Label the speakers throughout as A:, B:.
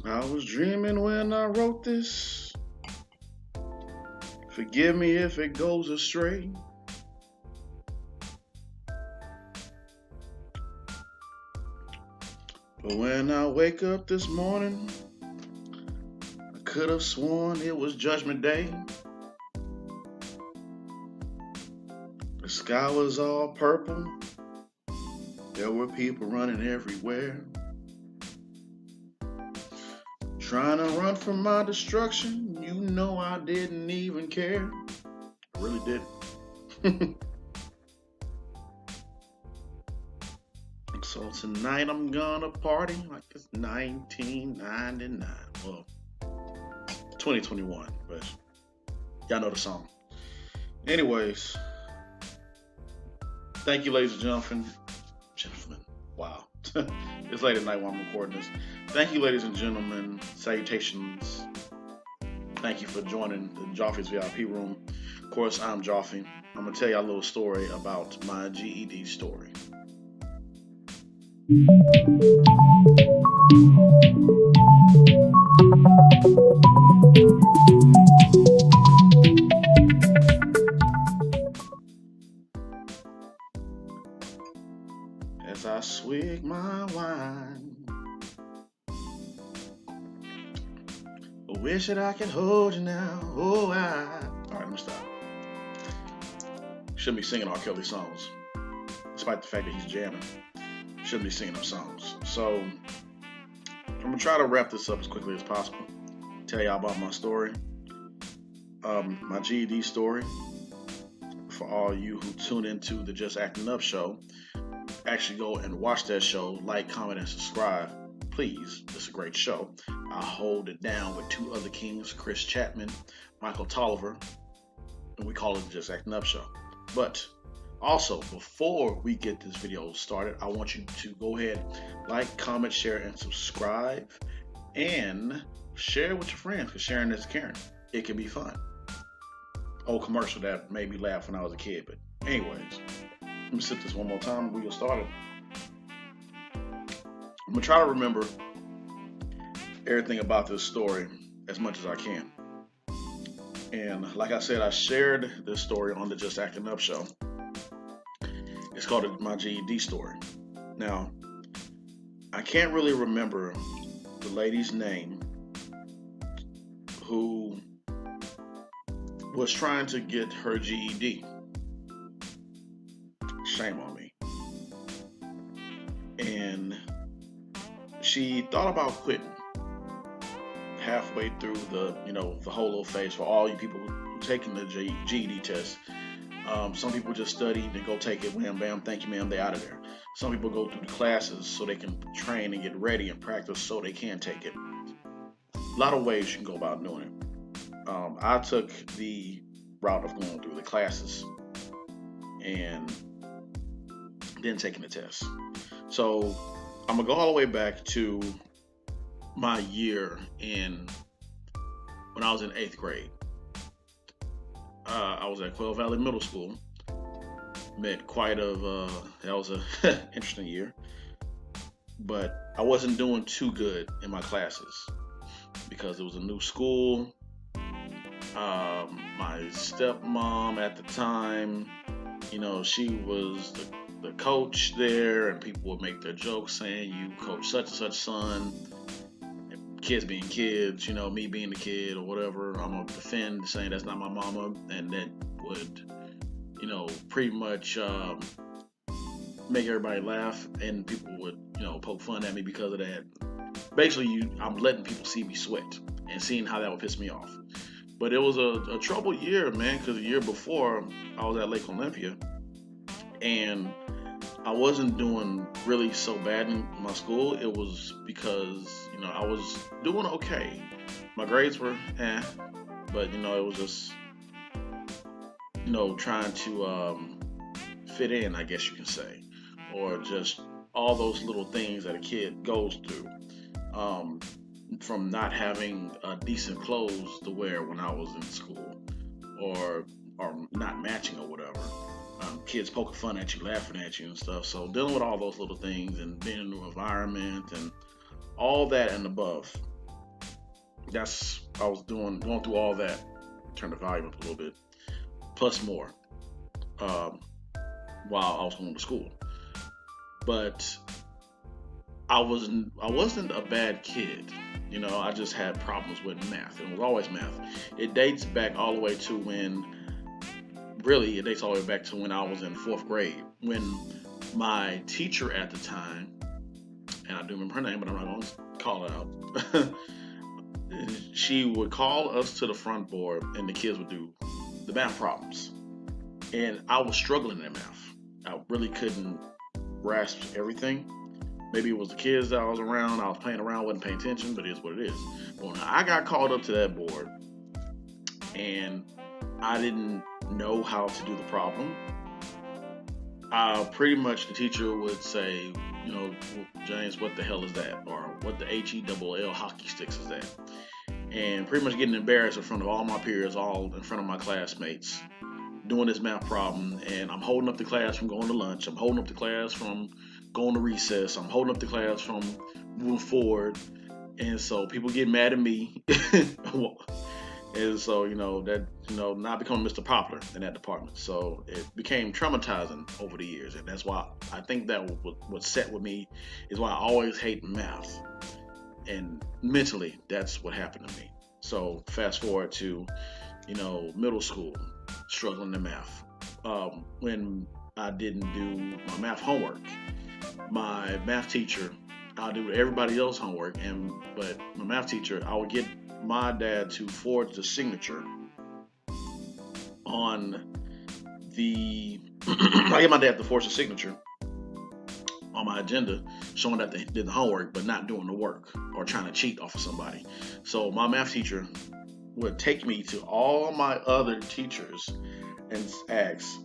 A: I was dreaming when I wrote this. Forgive me if it goes astray. But when I wake up this morning, I could have sworn it was Judgment Day. The sky was all purple. There were people running everywhere. Trying to run from my destruction. You know I didn't even care. I really didn't. So tonight I'm gonna party like it's 1999. Well, 2021, but y'all know the song. Anyways, thank you, ladies and gentlemen. Wow, it's late at night while I'm recording this. Thank you, ladies and gentlemen. Salutations. Thank you for joining the Joffy's VIP room. Of course, I'm Joffy. I'm gonna tell y'all a little story about my GED story. As I swig my wine, I wish that I could hold you now. Oh, Alright, let me stop. Shouldn't be singing R. Kelly songs, despite the fact that he's jamming. Shouldn't be singing them songs. So, I'm gonna try to wrap this up as quickly as possible. Tell y'all about my story, my GED story. For all you who tune into the Just Acting Up show, actually go and watch that show, like, comment, and subscribe. Please, it's a great show. I hold it down with two other kings, Chris Chapman, Michael Tolliver, and we call it the Just Acting Up show. But also, before we get this video started, I want you to go ahead, like, comment, share, and subscribe, and share it with your friends, because sharing is caring. It can be fun. Old commercial that made me laugh when I was a kid, but anyways, let me sip this one more time and we'll get started. I'm gonna try to remember everything about this story as much as I can. And like I said, I shared this story on the Just Acting Up show. It's called my GED story. Now, I can't really remember the lady's name who was trying to get her GED. Shame on me. And she thought about quitting halfway through the whole little phase. For all you people who taking the GED test, some people just study, they go take it, wham bam, thank you ma'am, they out of there. Some people go through the classes so they can train and get ready and practice so they can take it. A lot of ways you can go about doing it. I took the route of going through the classes and then taking the test. So I'm gonna go all the way back to my year when I was in 8th grade. I was at Quail Valley Middle School. Met that was a interesting year, but I wasn't doing too good in my classes because it was a new school. My stepmom at the time, she was the coach there, and people would make their jokes saying, you coach such and such son, kids being kids, me being the kid or whatever. I'm gonna defend saying that's not my mama, and that would pretty much make everybody laugh, and people would poke fun at me because of that. Basically, I'm letting people see me sweat and seeing how that would piss me off. But it was a troubled year, man, because the year before I was at Lake Olympia, and I wasn't doing really so bad in my school. It was because I was doing okay. My grades were but it was just trying to fit in, I guess you can say, or just all those little things that a kid goes through. From not having decent clothes to wear when I was in school, or not matching or whatever. Kids poking fun at you, laughing at you and stuff. So dealing with all those little things and being in a new environment and all that and above. I was going through all that. Turn the volume up a little bit, plus more, um, while I was going to school. But I wasn't a bad kid. You know, I just had problems with math. It was always math. It dates back all the way to when, really, it dates all the way back to when I was in fourth grade. When my teacher at the time, and I do remember her name, but I'm not going to call it out. She would call us to the front board, and the kids would do the math problems. And I was struggling in math. I really couldn't grasp everything. Maybe it was the kids that I was around. I was playing around, wasn't paying attention, but it is what it is. But when I got called up to that board and I didn't know how to do the problem, pretty much the teacher would say, you know, James, what the hell is that? Or what the HELL hockey sticks is that? And pretty much getting embarrassed in front of all my peers, all in front of my classmates, doing this math problem. And I'm holding up the class from going to lunch. I'm holding up the class from going to recess. I'm holding up the class from moving forward. And so people get mad at me. And so, not becoming Mr. Popular in that department. So it became traumatizing over the years. And that's why I think that what set with me is why I always hate math. And mentally, that's what happened to me. So fast forward to, middle school, struggling in math. When I didn't do my math homework, my math teacher, I'll do everybody else's homework, but my math teacher, I would get my dad to forge the signature on the. I get my dad to forge the signature on my agenda, showing that they did the homework but not doing the work or trying to cheat off of somebody. So my math teacher would take me to all my other teachers and ask,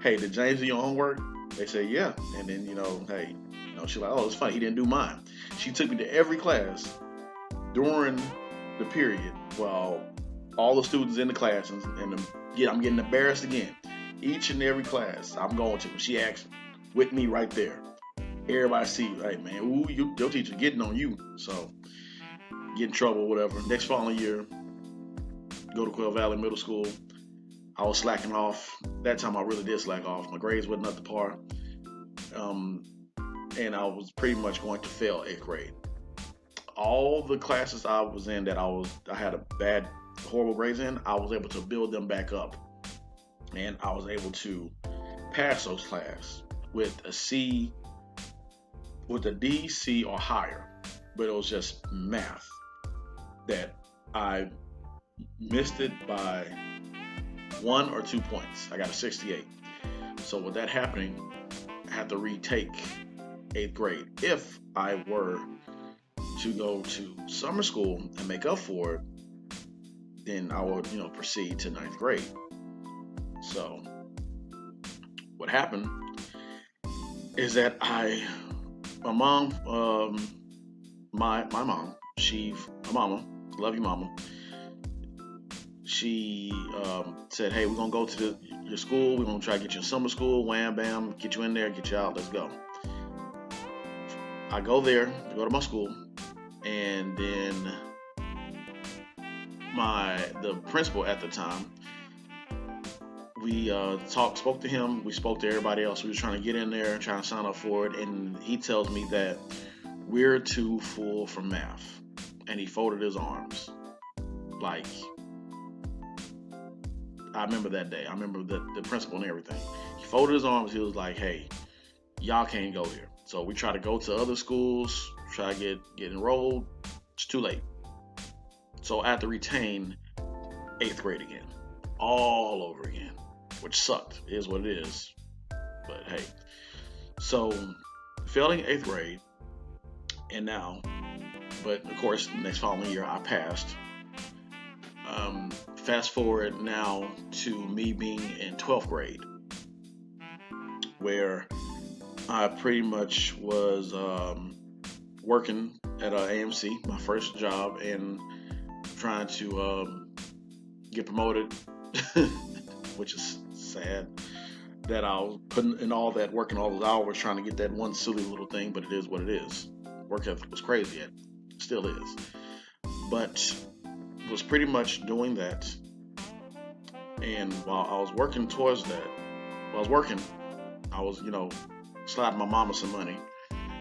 A: "Hey, did James do your homework?" They say, "Yeah." And then, hey, she's like, "Oh, it's funny. He didn't do mine." She took me to every class during the period while all the students in the class, and I'm getting embarrassed again. Each and every class I'm going to, she acts with me right there. Everybody see, hey man, ooh, your teacher getting on you. So get in trouble, whatever. Next following year, go to Quail Valley Middle School. I was slacking off. That time I really did slack off. My grades wasn't up to par. And I was pretty much going to fail 8th grade. All the classes I was in that I had a bad, horrible grades in, I was able to build them back up. And I was able to pass those classes with a C, with a D, C, or higher. But it was just math that I missed it by 1 or 2 points. I got a 68. So with that happening, I had to retake 8th grade. If I were to go to summer school and make up for it, then I would, proceed to 9th grade. So what happened is that my mom, my mom, my mama, love you mama, she said, "Hey, we're gonna go to your school. We're gonna try to get you in summer school. Wham, bam, get you in there, get you out. Let's go." I go there to go to my school, and then the principal at the time, we spoke to him. We spoke to everybody else. We were trying to get in there and trying to sign up for it, and he tells me that we're too full for math, and he folded his arms. Like, I remember that day. I remember the principal and everything. He folded his arms. He was like, "Hey, y'all can't go here." So we try to go to other schools, try to get enrolled. It's too late. So I had to retain 8th grade again, all over again, which sucked. It is what it is. But hey, so failing 8th grade, and now, but of course, the next following year I passed. Fast forward now to me being in 12th grade, where I pretty much was working at AMC, my first job, and trying to get promoted, which is sad that I was putting in all that work and all those hours trying to get that one silly little thing, but it is what it is. Work ethic was crazy, it still is. but was pretty much doing that. And while I was working towards that, while I was working, I was, sliding my mama some money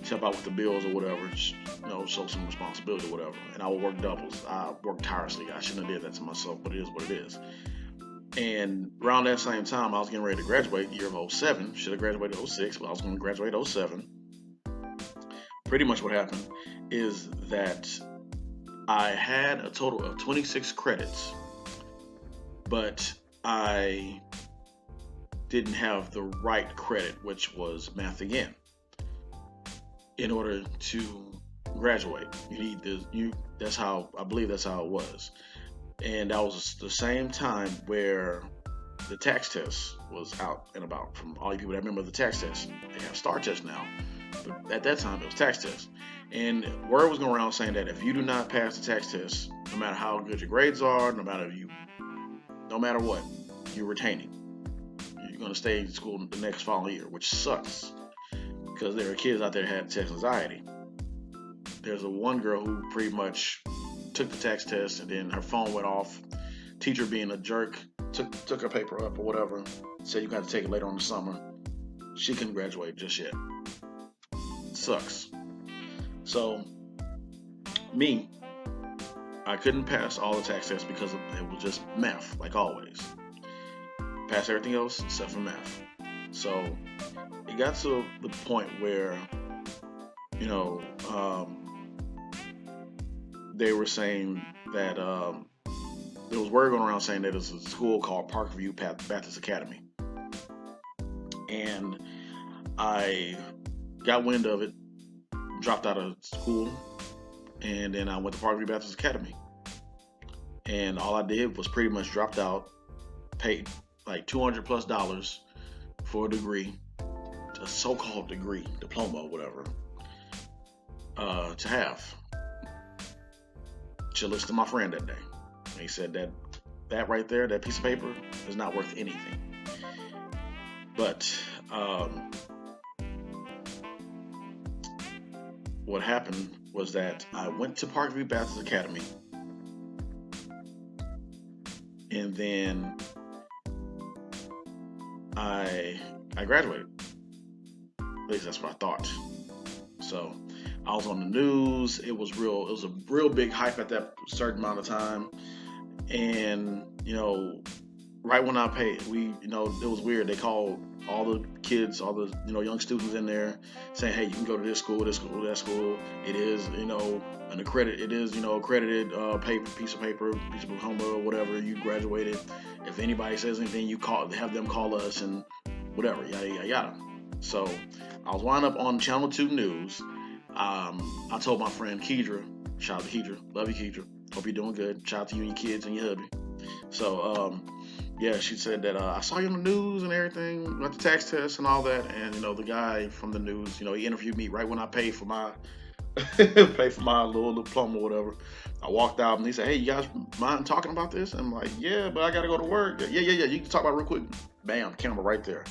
A: to help out with the bills or whatever, show some responsibility or whatever. And I would work doubles. I worked tirelessly. I shouldn't have did that to myself, but it is what it is. And around that same time, I was getting ready to graduate, year of '07. Should have graduated '06, but I was going to graduate '07. Pretty much what happened is that I had a total of 26 credits, but I didn't have the right credit, which was math again. In order to graduate, you need this. That's how I believe that's how it was. And that was the same time where the tax test was out and about. From all you people that remember the tax test, they have STAR test now, but at that time it was tax test. And word was going around saying that if you do not pass the tax test, no matter how good your grades are, no matter what, you're retaining. You're going to stay in school the next following year, which sucks because there are kids out there that have tax anxiety. There's one girl who pretty much took the tax test and then her phone went off. Teacher being a jerk took her paper up or whatever, said you got to take it later on the summer. She couldn't graduate just yet. Sucks. So me, I couldn't pass all the tax tests because it was just math, like always. Passed everything else except for math. So it got to the point where, they were saying that there was word going around saying that there's a school called Parkview Baptist Academy. And I got wind of it, dropped out of school, and then I went to Parkview Baptist Academy. And all I did was pretty much dropped out, paid like $200+ for a degree, a so-called degree, diploma, or whatever, to have. Should listen to my friend that day. He said that right there, that piece of paper, is not worth anything. But what happened was that I went to Parkview Baptist Academy, and then I graduated. At least that's what I thought. So I was on the news. It was a real big hype at that certain amount of time. And, right when I paid, it was weird. They called all the kids, all the, young students in there saying, hey, you can go to this school, that school. It is, accredited piece of paper, piece of homework, whatever, you graduated. If anybody says anything, have them call us and whatever, yada, yada, yada. So I was wound up on Channel 2 News. I told my friend Kedra, shout out to Kedra, love you Kedra, hope you're doing good, shout out to you and your kids and your hubby. So she said that I saw you on the news and everything about the tax test and all that, and the guy from the news, he interviewed me right when I paid for my little diploma or whatever. I walked out and he said, hey, you guys mind talking about this? And I'm like, yeah, but I gotta go to work. Yeah, you can talk about it real quick. Bam, camera right there,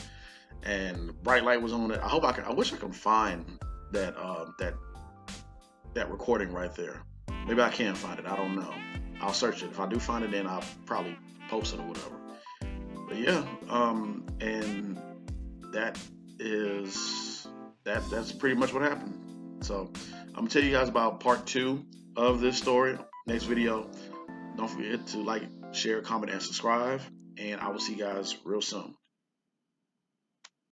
A: and bright light was on it. I wish I could find that recording right there. Maybe I can find it. I don't know. I'll search it. If I do find it, then I'll probably post it or whatever. But yeah, and that's pretty much what happened. So I'm gonna tell you guys about part 2 of this story next video. Don't forget to like, share, comment, and subscribe. And I will see you guys real soon.